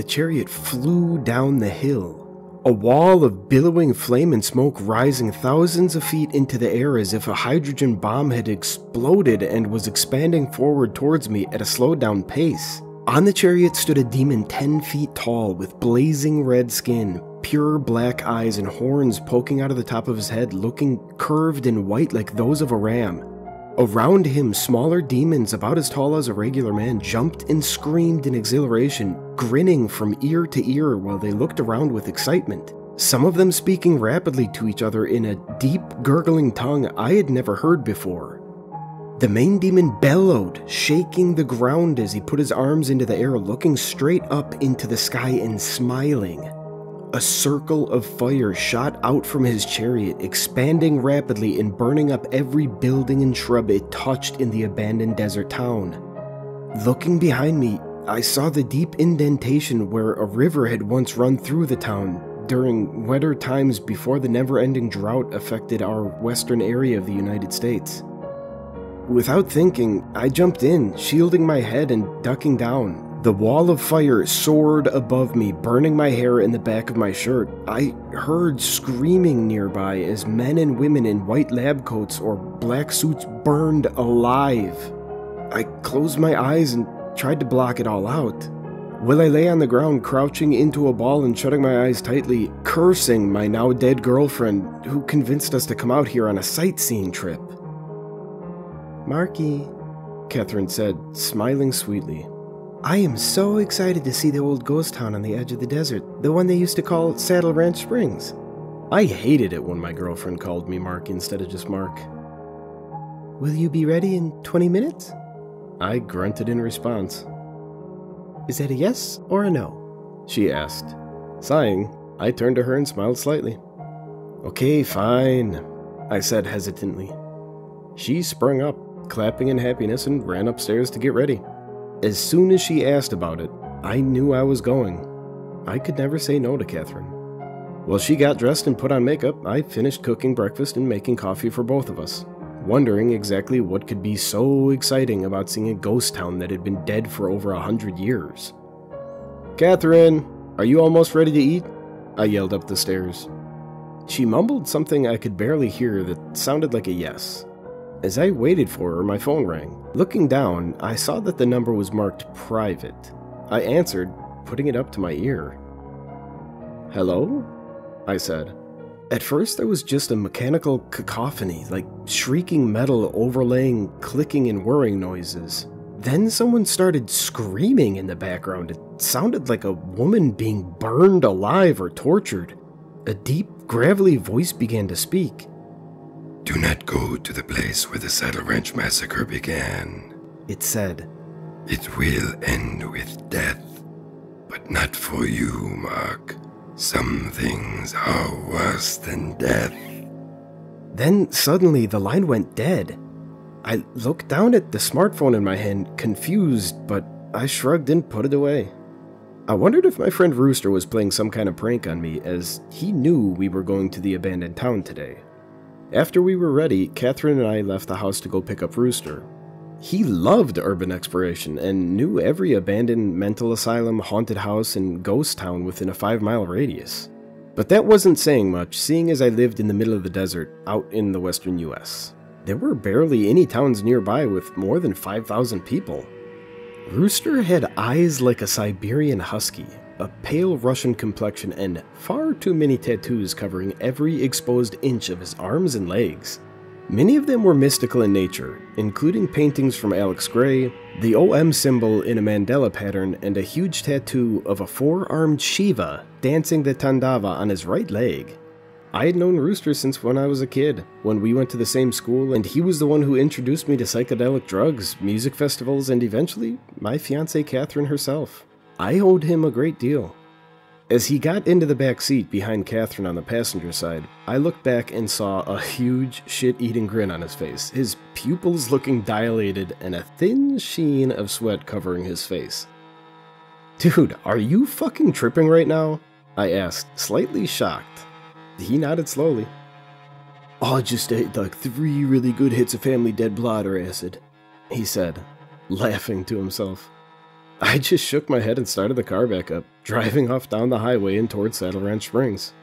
the chariot flew down the hill. A wall of billowing flame and smoke rising thousands of feet into the air as if a hydrogen bomb had exploded and was expanding forward towards me at a slowed down pace. On the chariot stood a demon 10 feet tall with blazing red skin, pure black eyes and horns poking out of the top of his head, looking curved and white like those of a ram. Around him, smaller demons about as tall as a regular man jumped and screamed in exhilaration, grinning from ear to ear while they looked around with excitement. Some of them speaking rapidly to each other in a deep, gurgling tongue I had never heard before. The main demon bellowed, shaking the ground as he put his arms into the air, looking straight up into the sky and smiling. A circle of fire shot out from his chariot, expanding rapidly and burning up every building and shrub it touched in the abandoned desert town. Looking behind me, I saw the deep indentation where a river had once run through the town during wetter times before the never-ending drought affected our western area of the United States. Without thinking, I jumped in, shielding my head and ducking down. The wall of fire soared above me, burning my hair and the back of my shirt. I heard screaming nearby as men and women in white lab coats or black suits burned alive. I closed my eyes and tried to block it all out. While I lay on the ground, crouching into a ball and shutting my eyes tightly, cursing my now dead girlfriend who convinced us to come out here on a sightseeing trip. "Marky," Catherine said, smiling sweetly. "I am so excited to see the old ghost town on the edge of the desert, the one they used to call Saddle Ranch Springs." I hated it when my girlfriend called me Mark instead of just Mark. "Will you be ready in 20 minutes? I grunted in response. "Is that a yes or a no?" she asked. Sighing, I turned to her and smiled slightly. "Okay, fine," I said hesitantly. She sprung up, clapping in happiness, and ran upstairs to get ready. As soon as she asked about it, I knew I was going. I could never say no to Catherine. While she got dressed and put on makeup, I finished cooking breakfast and making coffee for both of us, wondering exactly what could be so exciting about seeing a ghost town that had been dead for over 100 years. "Catherine, are you almost ready to eat?" I yelled up the stairs. She mumbled something I could barely hear that sounded like a yes. As I waited for her, my phone rang. Looking down, I saw that the number was marked private. I answered, putting it up to my ear. "Hello?" I said. At first, there was just a mechanical cacophony, like shrieking metal overlaying clicking and whirring noises. Then someone started screaming in the background. It sounded like a woman being burned alive or tortured. A deep, gravelly voice began to speak. "Do not go to the place where the Saddle Ranch massacre began," it said. "It will end with death, but not for you, Mark. Some things are worse than death." Then suddenly the line went dead. I looked down at the smartphone in my hand, confused, but I shrugged and put it away. I wondered if my friend Rooster was playing some kind of prank on me, as he knew we were going to the abandoned town today. After we were ready, Catherine and I left the house to go pick up Rooster. He loved urban exploration and knew every abandoned mental asylum, haunted house, and ghost town within a 5-mile radius. But that wasn't saying much, seeing as I lived in the middle of the desert, out in the western US. There were barely any towns nearby with more than 5,000 people. Rooster had eyes like a Siberian husky, a pale Russian complexion, and far too many tattoos covering every exposed inch of his arms and legs. Many of them were mystical in nature, including paintings from Alex Gray, the OM symbol in a mandala pattern, and a huge tattoo of a 4-armed Shiva dancing the Tandava on his right leg. I had known Rooster since when I was a kid, when we went to the same school, and he was the one who introduced me to psychedelic drugs, music festivals, and eventually, my fiancée Catherine herself. I owed him a great deal. As he got into the back seat behind Catherine on the passenger side, I looked back and saw a huge shit-eating grin on his face, his pupils looking dilated and a thin sheen of sweat covering his face. "Dude, are you fucking tripping right now?" I asked, slightly shocked. He nodded slowly. "I just ate like 3 really good hits of Family Dead Blood or acid," he said, laughing to himself. I just shook my head and started the car back up, driving off down the highway and towards Saddle Ranch Springs.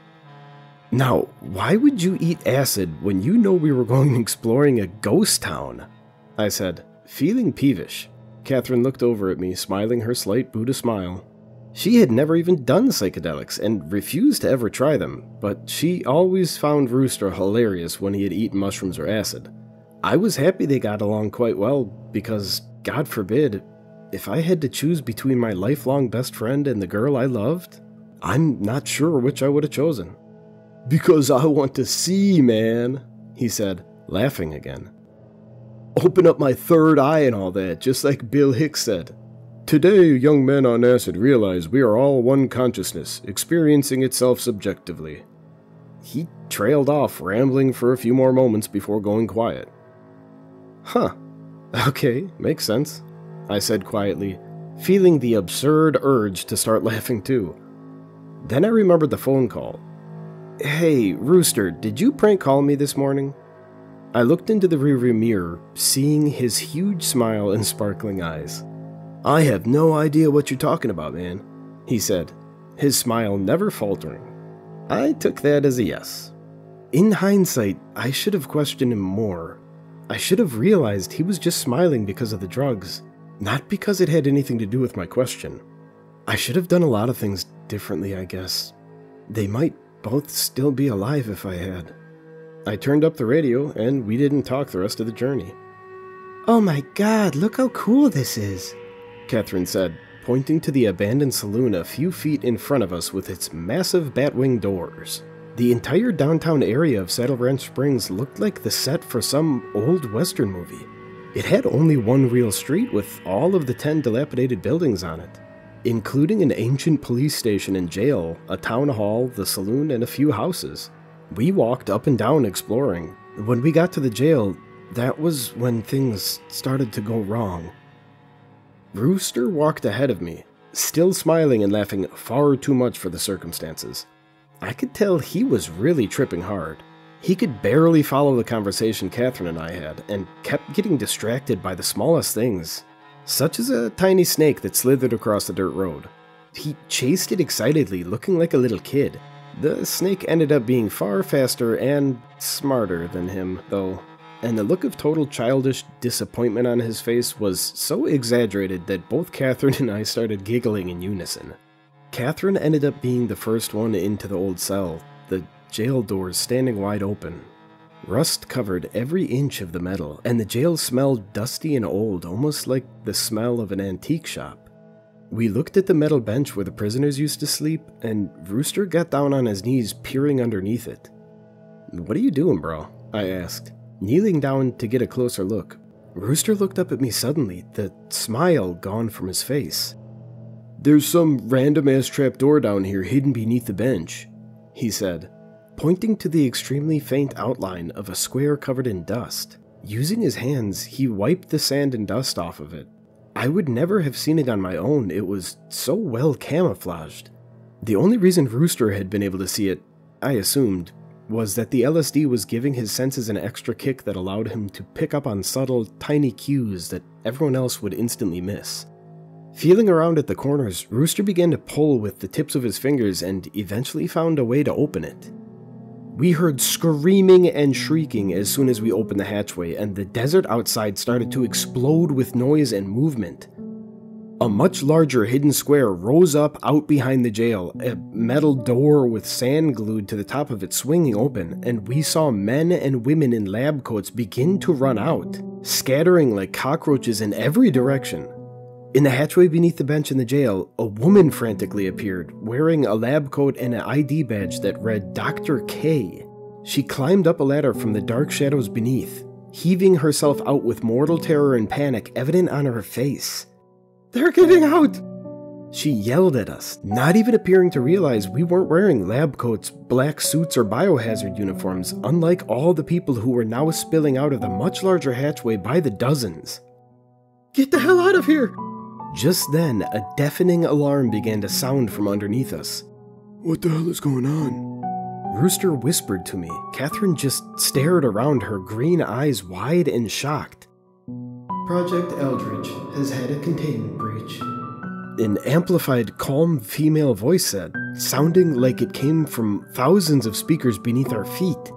Now, why would you eat acid when you know we were going exploring a ghost town? I said, feeling peevish. Catherine looked over at me, smiling her slight Buddha smile. She had never even done psychedelics and refused to ever try them, but she always found Rooster hilarious when he had eaten mushrooms or acid. I was happy they got along quite well because, God forbid, if I had to choose between my lifelong best friend and the girl I loved, I'm not sure which I would have chosen. Because I want to see, man, he said, laughing again. Open up my third eye and all that, just like Bill Hicks said. Today, young men on acid realize we are all one consciousness, experiencing itself subjectively. He trailed off, rambling for a few more moments before going quiet. Huh. Okay, makes sense, I said quietly, feeling the absurd urge to start laughing too. Then I remembered the phone call. Hey, Rooster, did you prank call me this morning? I looked into the rearview mirror, seeing his huge smile and sparkling eyes. I have no idea what you're talking about, man, he said, his smile never faltering. I took that as a yes. In hindsight, I should have questioned him more. I should have realized he was just smiling because of the drugs, not because it had anything to do with my question. I should have done a lot of things differently, I guess. They might both still be alive if I had. I turned up the radio, and we didn't talk the rest of the journey. Oh my god, look how cool this is, Catherine said, pointing to the abandoned saloon a few feet in front of us with its massive batwing doors. The entire downtown area of Saddle Ranch Springs looked like the set for some old western movie. It had only one real street with all of the 10 dilapidated buildings on it, including an ancient police station and jail, a town hall, the saloon, and a few houses. We walked up and down exploring. When we got to the jail, that was when things started to go wrong. Rooster walked ahead of me, still smiling and laughing far too much for the circumstances. I could tell he was really tripping hard. He could barely follow the conversation Catherine and I had, and kept getting distracted by the smallest things, such as a tiny snake that slithered across the dirt road. He chased it excitedly, looking like a little kid. The snake ended up being far faster and smarter than him, though, and the look of total childish disappointment on his face was so exaggerated that both Catherine and I started giggling in unison. Catherine ended up being the first one into the old cell, the jail doors standing wide open. Rust covered every inch of the metal, and the jail smelled dusty and old, almost like the smell of an antique shop. We looked at the metal bench where the prisoners used to sleep, and Rooster got down on his knees peering underneath it. What are you doing, bro? I asked, kneeling down to get a closer look. Rooster looked up at me suddenly, the smile gone from his face. There's some random-ass trapdoor down here hidden beneath the bench, he said, pointing to the extremely faint outline of a square covered in dust. Using his hands, he wiped the sand and dust off of it. I would never have seen it on my own, it was so well camouflaged. The only reason Rooster had been able to see it, I assumed, was that the LSD was giving his senses an extra kick that allowed him to pick up on subtle, tiny cues that everyone else would instantly miss. Feeling around at the corners, Rooster began to pull with the tips of his fingers and eventually found a way to open it. We heard screaming and shrieking as soon as we opened the hatchway, and the desert outside started to explode with noise and movement. A much larger hidden square rose up out behind the jail, a metal door with sand glued to the top of it swinging open, and we saw men and women in lab coats begin to run out, scattering like cockroaches in every direction. In the hatchway beneath the bench in the jail, a woman frantically appeared, wearing a lab coat and an ID badge that read Dr. K. She climbed up a ladder from the dark shadows beneath, heaving herself out with mortal terror and panic evident on her face. They're getting out! She yelled at us, not even appearing to realize we weren't wearing lab coats, black suits, or biohazard uniforms, unlike all the people who were now spilling out of the much larger hatchway by the dozens. Get the hell out of here! Just then, a deafening alarm began to sound from underneath us. What the hell is going on? Rooster whispered to me. Catherine just stared around, her green eyes wide and shocked. Project Eldridge has had a containment breach. an amplified, calm female voice said, sounding like it came from thousands of speakers beneath our feet.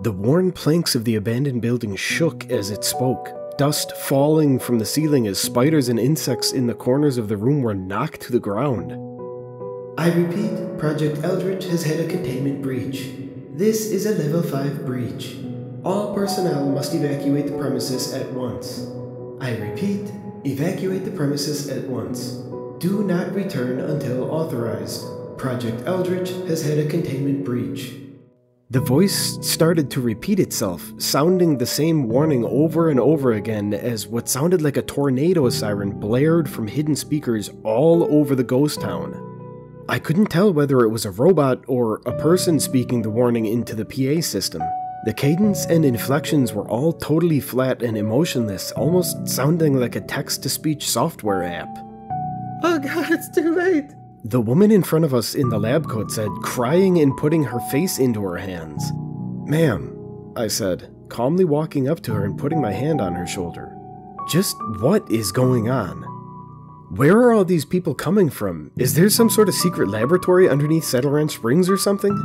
The worn planks of the abandoned building shook as it spoke, dust falling from the ceiling as spiders and insects in the corners of the room were knocked to the ground. I repeat, Project Eldritch has had a containment breach. This is a level 5 breach. All personnel must evacuate the premises at once. I repeat, evacuate the premises at once. Do not return until authorized. Project Eldritch has had a containment breach. The voice started to repeat itself, sounding the same warning over and over again as what sounded like a tornado siren blared from hidden speakers all over the ghost town. I couldn't tell whether it was a robot or a person speaking the warning into the PA system. The cadence and inflections were all totally flat and emotionless, almost sounding like a text-to-speech software app. Oh god, it's too late! The woman in front of us in the lab coat said, crying and putting her face into her hands. "Ma'am," I said, calmly walking up to her and putting my hand on her shoulder. "Just what is going on? Where are all these people coming from? Is there some sort of secret laboratory underneath Saddle Ranch Springs or something?"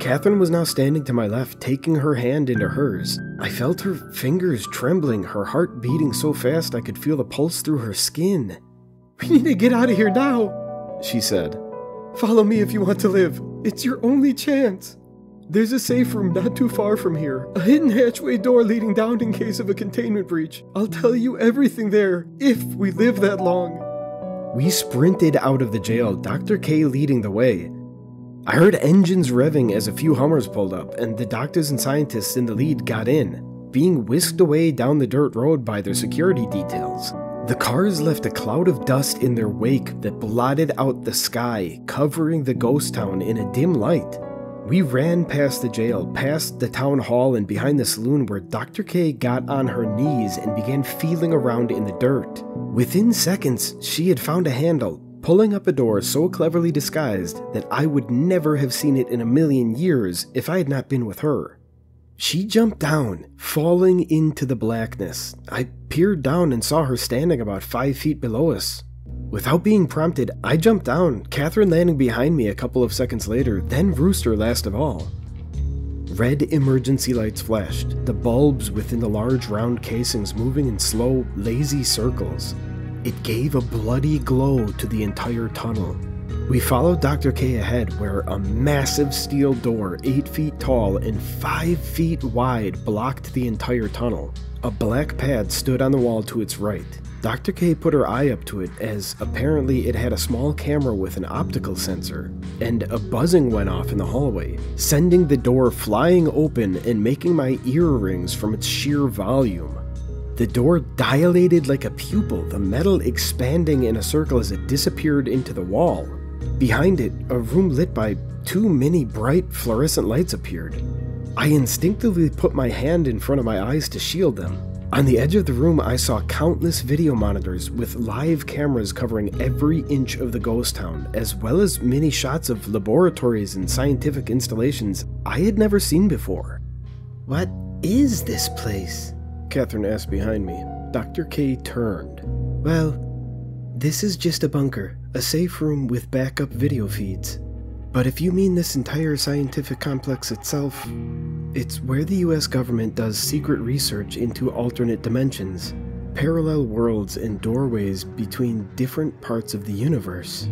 Catherine was now standing to my left, taking her hand into hers. I felt her fingers trembling, her heart beating so fast I could feel the pulse through her skin. "We need to get out of here now," she said. "Follow me if you want to live. It's your only chance. There's a safe room not too far from here, a hidden hatchway door leading down in case of a containment breach. I'll tell you everything there, if we live that long." We sprinted out of the jail, Dr. K leading the way. I heard engines revving as a few Hummers pulled up, and the doctors and scientists in the lead got in, being whisked away down the dirt road by their security details. The cars left a cloud of dust in their wake that blotted out the sky, covering the ghost town in a dim light. We ran past the jail, past the town hall, and behind the saloon where Dr. K got on her knees and began feeling around in the dirt. Within seconds, she had found a handle, pulling up a door so cleverly disguised that I would never have seen it in a million years if I had not been with her. She jumped down, falling into the blackness. I peered down and saw her standing about 5 feet below us. Without being prompted, I jumped down, Catherine landing behind me a couple of seconds later, then Rooster last of all. Red emergency lights flashed, the bulbs within the large round casings moving in slow, lazy circles. It gave a bloody glow to the entire tunnel. We followed Dr. K ahead where a massive steel door 8 feet tall and 5 feet wide blocked the entire tunnel. A black pad stood on the wall to its right. Dr. K put her eye up to it as apparently it had a small camera with an optical sensor, and a buzzing went off in the hallway, sending the door flying open and making my earrings from its sheer volume. The door dilated like a pupil, the metal expanding in a circle as it disappeared into the wall. Behind it, a room lit by 2 mini bright fluorescent lights appeared. I instinctively put my hand in front of my eyes to shield them. On the edge of the room, I saw countless video monitors with live cameras covering every inch of the ghost town, as well as many shots of laboratories and scientific installations I had never seen before. "What is this place?" Catherine asked behind me. Dr. K turned. "Well, this is just a bunker, a safe room with backup video feeds. But if you mean this entire scientific complex itself, it's where the US government does secret research into alternate dimensions, parallel worlds and doorways between different parts of the universe."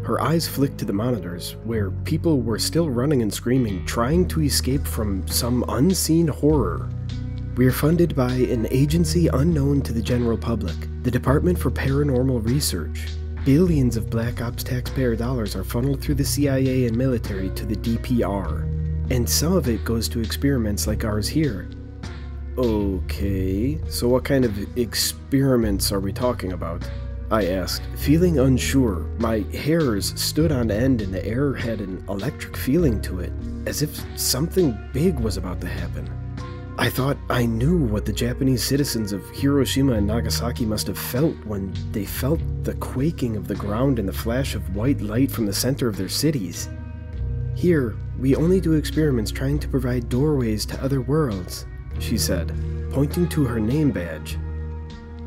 Her eyes flicked to the monitors, where people were still running and screaming, trying to escape from some unseen horror. "We are funded by an agency unknown to the general public, the Department for Paranormal Research. Billions of Black Ops taxpayer dollars are funneled through the CIA and military to the DPR, and some of it goes to experiments like ours here." "Okay, so what kind of experiments are we talking about?" I asked, feeling unsure. My hairs stood on end and the air had an electric feeling to it, as if something big was about to happen. I thought I knew what the Japanese citizens of Hiroshima and Nagasaki must have felt when they felt the quaking of the ground and the flash of white light from the center of their cities. "Here, we only do experiments trying to provide doorways to other worlds," she said, pointing to her name badge.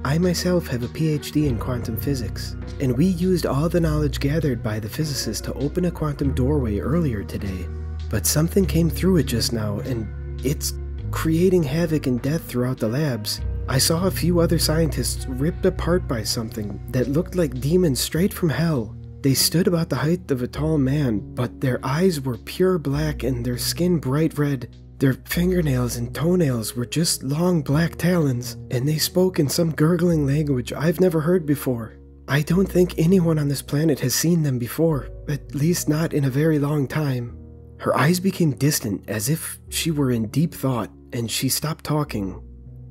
I myself have a PhD in quantum physics, and we used all the knowledge gathered by the physicists to open a quantum doorway earlier today. But something came through it just now, and it's creating havoc and death throughout the labs. I saw a few other scientists ripped apart by something that looked like demons straight from hell. They stood about the height of a tall man, but their eyes were pure black and their skin bright red. Their fingernails and toenails were just long black talons, and they spoke in some gurgling language I've never heard before. I don't think anyone on this planet has seen them before, at least not in a very long time. Her eyes became distant, as if she were in deep thought, and she stopped talking.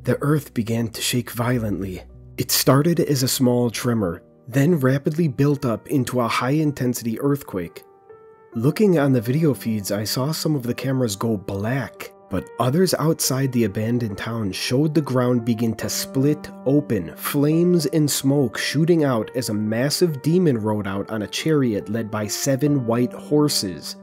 The earth began to shake violently. It started as a small tremor, then rapidly built up into a high-intensity earthquake. Looking on the video feeds, I saw some of the cameras go black, but others outside the abandoned town showed the ground begin to split open, flames and smoke shooting out as a massive demon rode out on a chariot led by 7 white horses.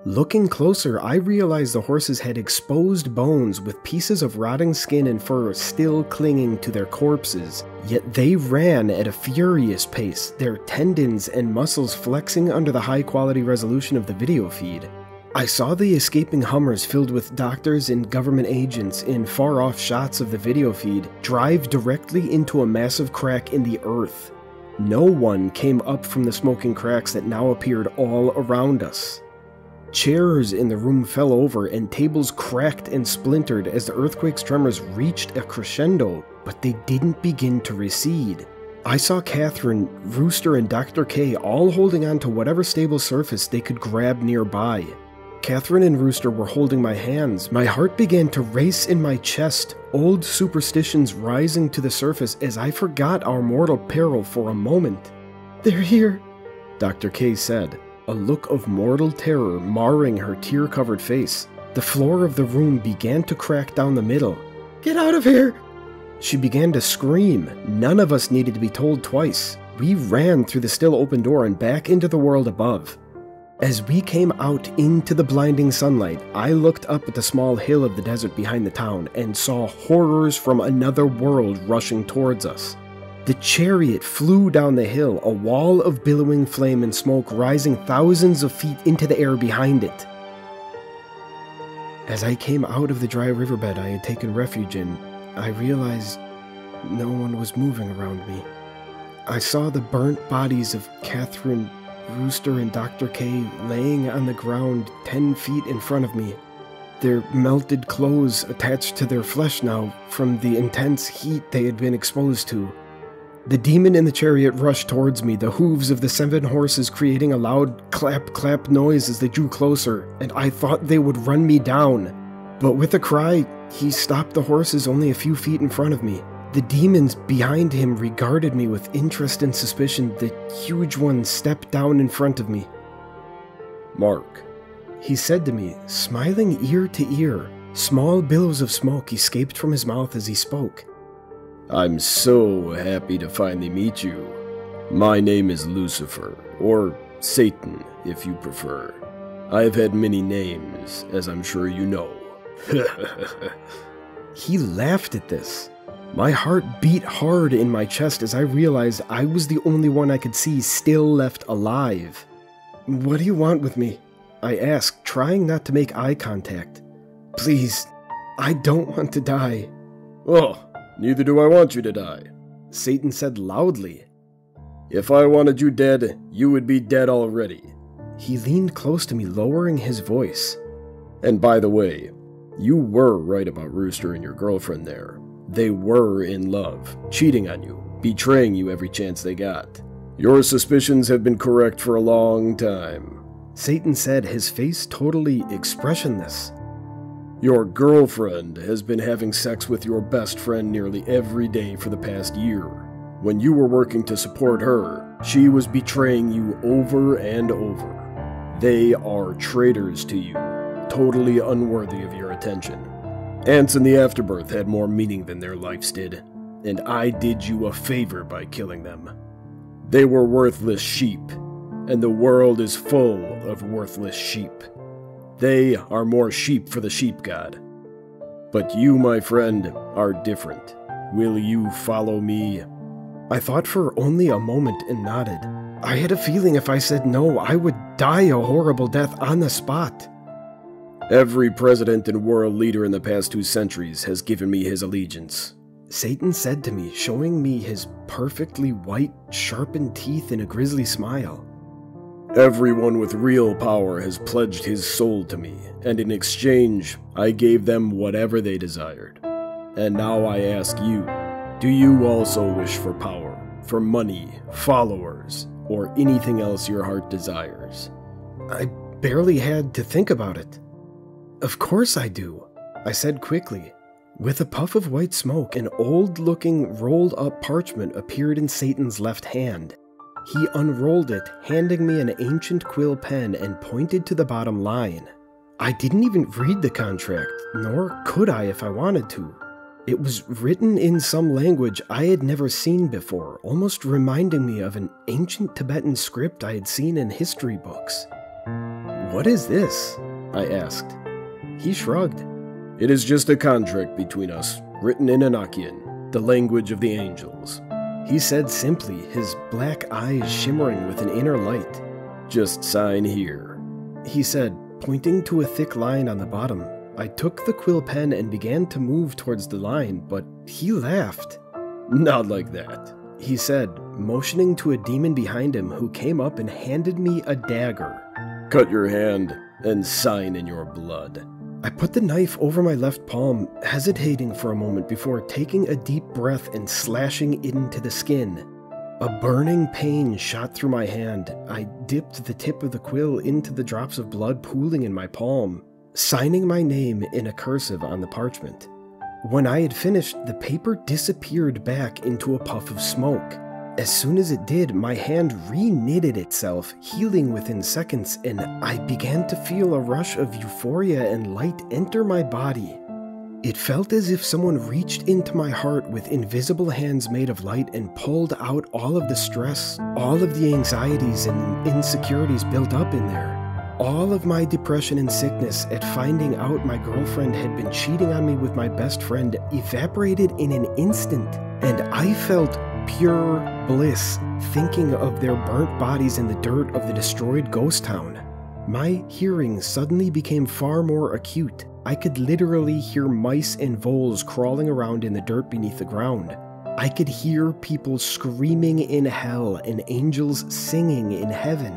Looking closer, I realized the horses had exposed bones with pieces of rotting skin and fur still clinging to their corpses, yet they ran at a furious pace, their tendons and muscles flexing under the high-quality resolution of the video feed. I saw the escaping Hummers filled with doctors and government agents in far-off shots of the video feed drive directly into a massive crack in the earth. No one came up from the smoking cracks that now appeared all around us. Chairs in the room fell over and tables cracked and splintered as the earthquake's tremors reached a crescendo, but they didn't begin to recede. I saw Catherine, Rooster, and Dr. K all holding on to whatever stable surface they could grab nearby. Catherine and Rooster were holding my hands. My heart began to race in my chest, old superstitions rising to the surface as I forgot our mortal peril for a moment. "They're here," Dr. K said, a look of mortal terror marring her tear-covered face. The floor of the room began to crack down the middle. "Get out of here!" She began to scream. None of us needed to be told twice. We ran through the still open door and back into the world above. As we came out into the blinding sunlight, I looked up at the small hill of the desert behind the town and saw horrors from another world rushing towards us. The chariot flew down the hill, a wall of billowing flame and smoke rising thousands of feet into the air behind it. As I came out of the dry riverbed I had taken refuge in, I realized no one was moving around me. I saw the burnt bodies of Catherine, Rooster, and Dr. K laying on the ground 10 feet in front of me. Their melted clothes attached to their flesh now from the intense heat they had been exposed to. The demon in the chariot rushed towards me, the hooves of the 7 horses creating a loud clap-clap noise as they drew closer, and I thought they would run me down. But with a cry, he stopped the horses only a few feet in front of me. The demons behind him regarded me with interest and suspicion. The huge one stepped down in front of me. "Mark," he said to me, smiling ear to ear. Small billows of smoke escaped from his mouth as he spoke. "I'm so happy to finally meet you. My name is Lucifer, or Satan, if you prefer. I have had many names, as I'm sure you know." He laughed at this. My heart beat hard in my chest as I realized I was the only one I could see still left alive. "What do you want with me?" I asked, trying not to make eye contact. "Please, I don't want to die." "Oh, neither do I want you to die," Satan said loudly. "If I wanted you dead, you would be dead already." He leaned close to me, lowering his voice. "And by the way, you were right about Rooster and your girlfriend there. They were in love, cheating on you, betraying you every chance they got. Your suspicions have been correct for a long time," Satan said, his face totally expressionless. "Your girlfriend has been having sex with your best friend nearly every day for the past year. When you were working to support her, she was betraying you over and over. They are traitors to you, totally unworthy of your attention. Ants in the afterbirth had more meaning than their lives did, and I did you a favor by killing them. They were worthless sheep, and the world is full of worthless sheep. They are more sheep for the sheep god. But you, my friend, are different. Will you follow me? I thought for only a moment and nodded. I had a feeling if I said no, I would die a horrible death on the spot. Every president and world leader in the past 2 centuries has given me his allegiance, Satan said to me, showing me his perfectly white, sharpened teeth in a grisly smile. Everyone with real power has pledged his soul to me, and in exchange, I gave them whatever they desired. And now I ask you, do you also wish for power, for money, followers, or anything else your heart desires? I barely had to think about it. Of course I do, I said quickly. With a puff of white smoke, an old-looking, rolled-up parchment appeared in Satan's left hand. He unrolled it, handing me an ancient quill pen and pointed to the bottom line. I didn't even read the contract, nor could I if I wanted to. It was written in some language I had never seen before, almost reminding me of an ancient Tibetan script I had seen in history books. "What is this?" I asked. He shrugged. "It is just a contract between us, written in Enochian, the language of the angels," he said simply, his black eyes shimmering with an inner light. "Just sign here," he said, pointing to a thick line on the bottom. I took the quill pen and began to move towards the line, but he laughed. "Not like that," he said, motioning to a demon behind him who came up and handed me a dagger. "Cut your hand and sign in your blood." I put the knife over my left palm, hesitating for a moment before taking a deep breath and slashing into the skin. A burning pain shot through my hand. I dipped the tip of the quill into the drops of blood pooling in my palm, signing my name in a cursive on the parchment. When I had finished, the paper disappeared back into a puff of smoke. As soon as it did, my hand re-knitted itself, healing within seconds, and I began to feel a rush of euphoria and light enter my body. It felt as if someone reached into my heart with invisible hands made of light and pulled out all of the stress, all of the anxieties and insecurities built up in there. All of my depression and sickness at finding out my girlfriend had been cheating on me with my best friend evaporated in an instant, and I felt pure bliss thinking of their burnt bodies in the dirt of the destroyed ghost town. My hearing suddenly became far more acute. I could literally hear mice and voles crawling around in the dirt beneath the ground. I could hear people screaming in hell and angels singing in heaven.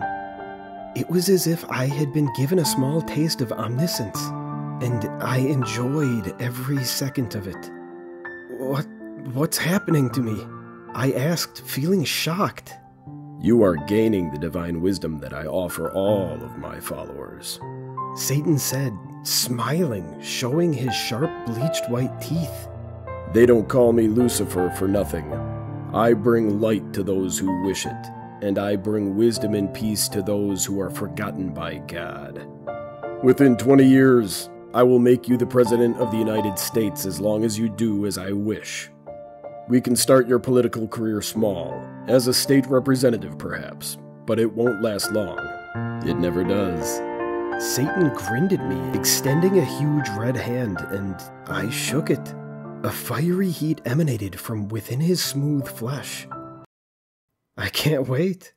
It was as if I had been given a small taste of omniscience, and I enjoyed every second of it. What's happening to me? I asked, feeling shocked. "You are gaining the divine wisdom that I offer all of my followers," Satan said, smiling, showing his sharp bleached white teeth. "They don't call me Lucifer for nothing. I bring light to those who wish it, and I bring wisdom and peace to those who are forgotten by God. Within 20 years, I will make you the President of the United States as long as you do as I wish. We can start your political career small, as a state representative perhaps, but it won't last long. It never does." Satan grinned at me, extending a huge red hand, and I shook it. A fiery heat emanated from within his smooth flesh. "I can't wait."